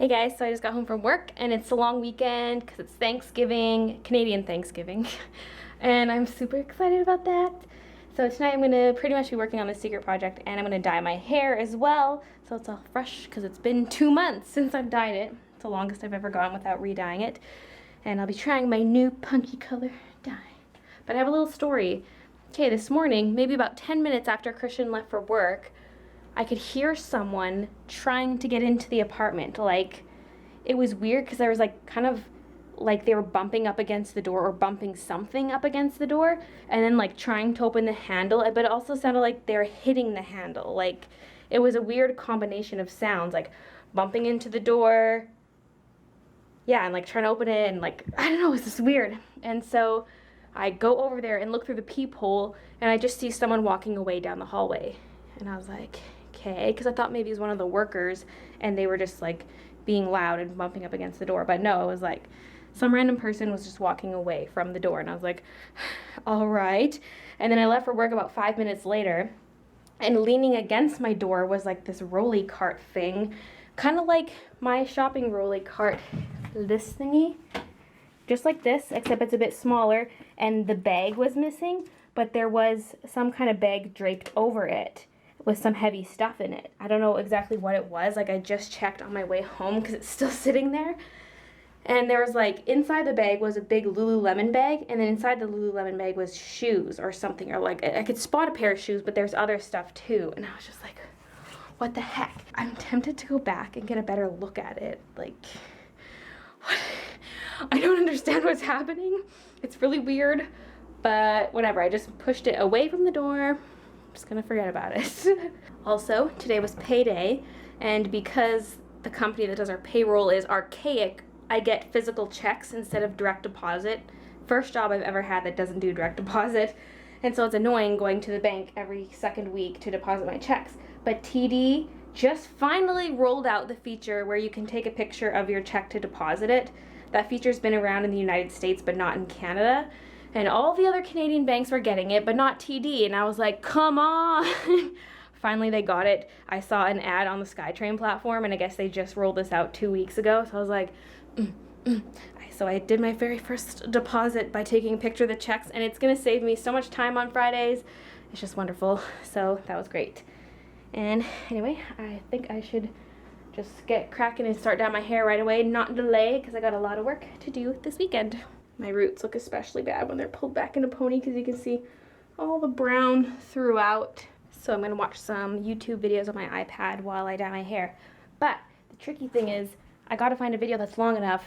Hey guys, so I just got home from work and it's a long weekend because it's Thanksgiving, Canadian Thanksgiving, and I'm super excited about that. So tonight I'm going to pretty much be working on this secret project and I'm going to dye my hair as well, so it's all fresh because it's been 2 months since I've dyed it. It's the longest I've ever gone without re-dyeing it, and I'll be trying my new punky color dye. But I have a little story. Okay, this morning, maybe about 10 minutes after Christian left for work, I could hear someone trying to get into the apartment. Like, it was weird because there was like kind of like they were bumping up against the door or bumping something up against the door and then like trying to open the handle, but it also sounded like they were hitting the handle. Like, it was a weird combination of sounds, like bumping into the door, yeah, and like trying to open it, and like, I don't know, it's just weird. And so I go over there and look through the peephole and I just see someone walking away down the hallway. And I was like, okay, because I thought maybe it was one of the workers and they were just like being loud and bumping up against the door. But no, it was like some random person was just walking away from the door. And I was like, all right. And then I left for work about 5 minutes later, and leaning against my door was like this rolly cart thing, kind of like my shopping rolly cart, this thingy, just like this, except it's a bit smaller, and the bag was missing, but there was some kind of bag draped over it with some heavy stuff in it. I don't know exactly what it was. Like, I just checked on my way home because it's still sitting there. And there was like, inside the bag was a big Lululemon bag, and then inside the Lululemon bag was shoes or something, or like, I could spot a pair of shoes, but there's other stuff too. And I was just like, what the heck? I'm tempted to go back and get a better look at it. Like, what? I don't understand what's happening. It's really weird, but whatever. I just pushed it away from the door. I'm just gonna forget about it. Also, today was payday, and because the company that does our payroll is archaic, I get physical checks instead of direct deposit. First job I've ever had that doesn't do direct deposit, and so it's annoying going to the bank every second week to deposit my checks. But TD just finally rolled out the feature where you can take a picture of your check to deposit it. That feature's been around in the United States but not in Canada. And all the other Canadian banks were getting it, but not TD. And I was like, come on. Finally, they got it. I saw an ad on the SkyTrain platform, and I guess they just rolled this out 2 weeks ago. So I was like, So I did my very first deposit by taking a picture of the checks, and it's going to save me so much time on Fridays. It's just wonderful. So that was great. And anyway, I think I should just get cracking and start down my hair right away, not delay, because I got a lot of work to do this weekend. My roots look especially bad when they're pulled back in a pony because you can see all the brown throughout. So I'm going to watch some YouTube videos on my iPad while I dye my hair. But the tricky thing is, I got to find a video that's long enough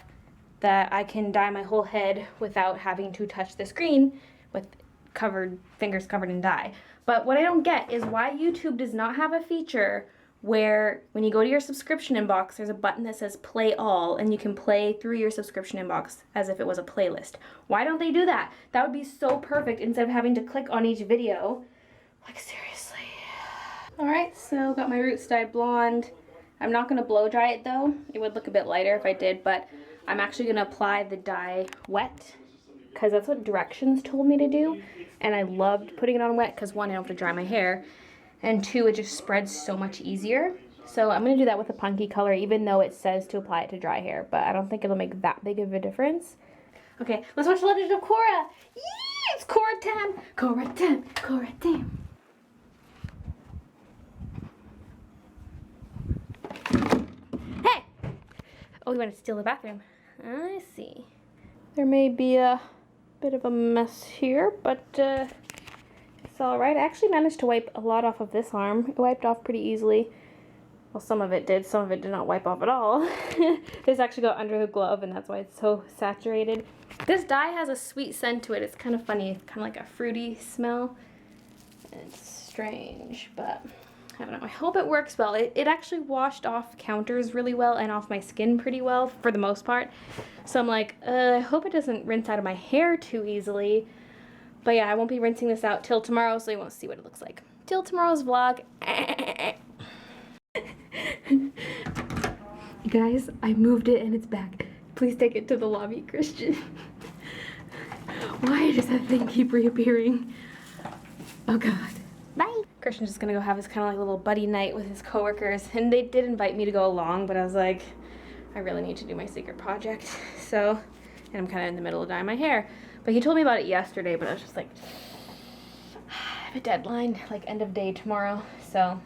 that I can dye my whole head without having to touch the screen with fingers covered in dye. But what I don't get is why YouTube does not have a feature where when you go to your subscription inbox, there's a button that says play all, and you can play through your subscription inbox as if it was a playlist. Why don't they do that? That would be so perfect instead of having to click on each video. Like, seriously. Alright, so got my roots dyed blonde. I'm not going to blow dry it though. It would look a bit lighter if I did, but I'm actually going to apply the dye wet because that's what directions told me to do. And I loved putting it on wet because, one, I don't have to dry my hair, and two, it just spreads so much easier. So I'm going to do that with a punky color, even though it says to apply it to dry hair, but I don't think it'll make that big of a difference. Okay, let's watch The Legend of Korra. Yeah, it's Korra time. Korra time. Korra time. Hey! Oh, you want to steal the bathroom. I see. There may be a bit of a mess here, but it's alright. I actually managed to wipe a lot off of this arm. It wiped off pretty easily. Well, some of it did. Some of it did not wipe off at all. This actually got under the glove, and that's why it's so saturated. This dye has a sweet scent to it. It's kind of funny. It's kind of like a fruity smell. It's strange, but I don't know. I hope it works well. It actually washed off counters really well and off my skin pretty well for the most part. So I'm like, I hope it doesn't rinse out of my hair too easily. But yeah, I won't be rinsing this out till tomorrow, so you won't see what it looks like. Till tomorrow's vlog. You guys, I moved it and it's back. Please take it to the lobby, Christian. Why does that thing keep reappearing? Oh God. Bye. Christian's just gonna go have his kind of like little buddy night with his coworkers, and they did invite me to go along, but I was like, I really need to do my secret project. So, and I'm kind of in the middle of dyeing my hair. But he told me about it yesterday, but I was just like, I have a deadline, like end of day tomorrow. So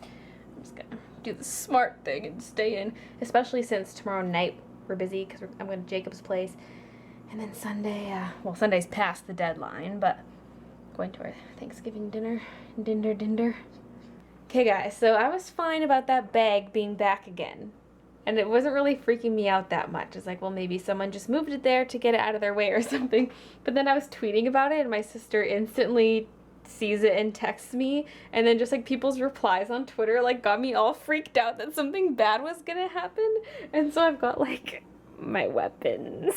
I'm just gonna do the smart thing and stay in, especially since tomorrow night we're busy because I'm going to Jacob's place. And then Sunday, well, Sunday's past the deadline, but going to our Thanksgiving dinner. Okay, guys, so I was fine about that bag being back again. And it wasn't really freaking me out that much. It's like, well, maybe someone just moved it there to get it out of their way or something. But then I was tweeting about it, and my sister instantly sees it and texts me. And then just like people's replies on Twitter like got me all freaked out that something bad was gonna happen. And so I've got like my weapons.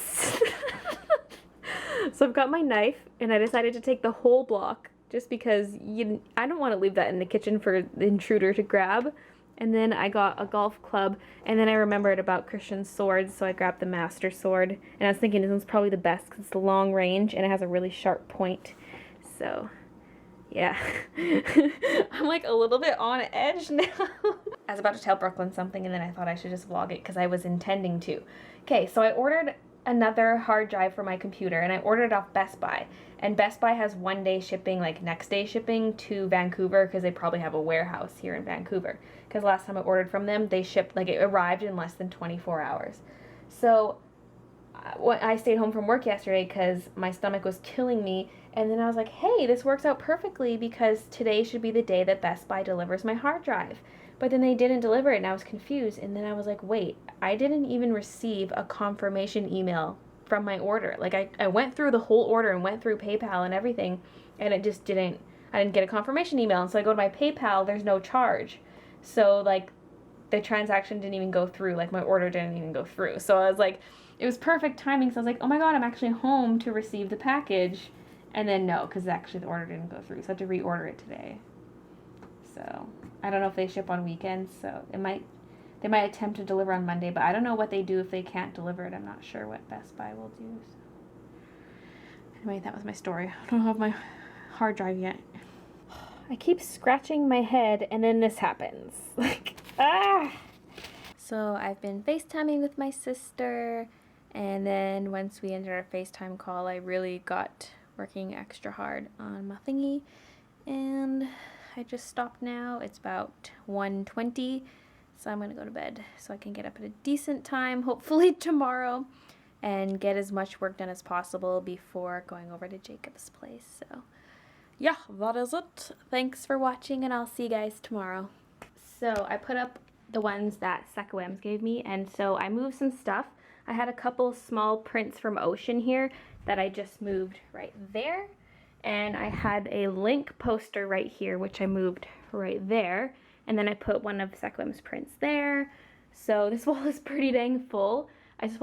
So I've got my knife, and I decided to take the whole block just because I don't want to leave that in the kitchen for the intruder to grab. And then I got a golf club, and then I remembered about Christian's swords, so I grabbed the master sword. And I was thinking this one's probably the best because it's long range and it has a really sharp point. So, yeah. I'm like a little bit on edge now. I was about to tell Brooklyn something, and then I thought I should just vlog it because I was intending to. Okay, so I ordered another hard drive for my computer, and I ordered it off Best Buy. And Best Buy has 1 day shipping, like next day shipping to Vancouver, because they probably have a warehouse here in Vancouver. Because last time I ordered from them, they shipped, like it arrived in less than 24 hours. So I stayed home from work yesterday because my stomach was killing me. And then I was like, hey, this works out perfectly because today should be the day that Best Buy delivers my hard drive. But then they didn't deliver it, and I was confused. And then I was like, wait, I didn't even receive a confirmation email from my order. Like I went through the whole order and went through PayPal and everything, and it just didn't, I didn't get a confirmation email. And so I go to my PayPal, there's no charge. So like the transaction didn't even go through, like my order didn't even go through. So I was like, it was perfect timing. So I was like, oh my God, I'm actually home to receive the package. And then no, because actually the order didn't go through. So I had to reorder it today. So I don't know if they ship on weekends, so they might attempt to deliver on Monday, but I don't know what they do if they can't deliver it. I'm not sure what Best Buy will do. So. Anyway, that was my story. I don't have my hard drive yet. I keep scratching my head, and then this happens. Like, ah! So I've been FaceTiming with my sister, and then once we ended our FaceTime call, I really got working extra hard on my thingy, and I just stopped now. It's about 1:20, so I'm gonna go to bed so I can get up at a decent time, hopefully tomorrow, and get as much work done as possible before going over to Jacob's place. So yeah, that is it. Thanks for watching, and I'll see you guys tomorrow. So I put up the ones that Sequems gave me, and so I moved some stuff. I had a couple small prints from Ocean here that I just moved right there. And I had a Link poster right here, which I moved right there. And then I put one of Sequem's prints there. So this wall is pretty dang full.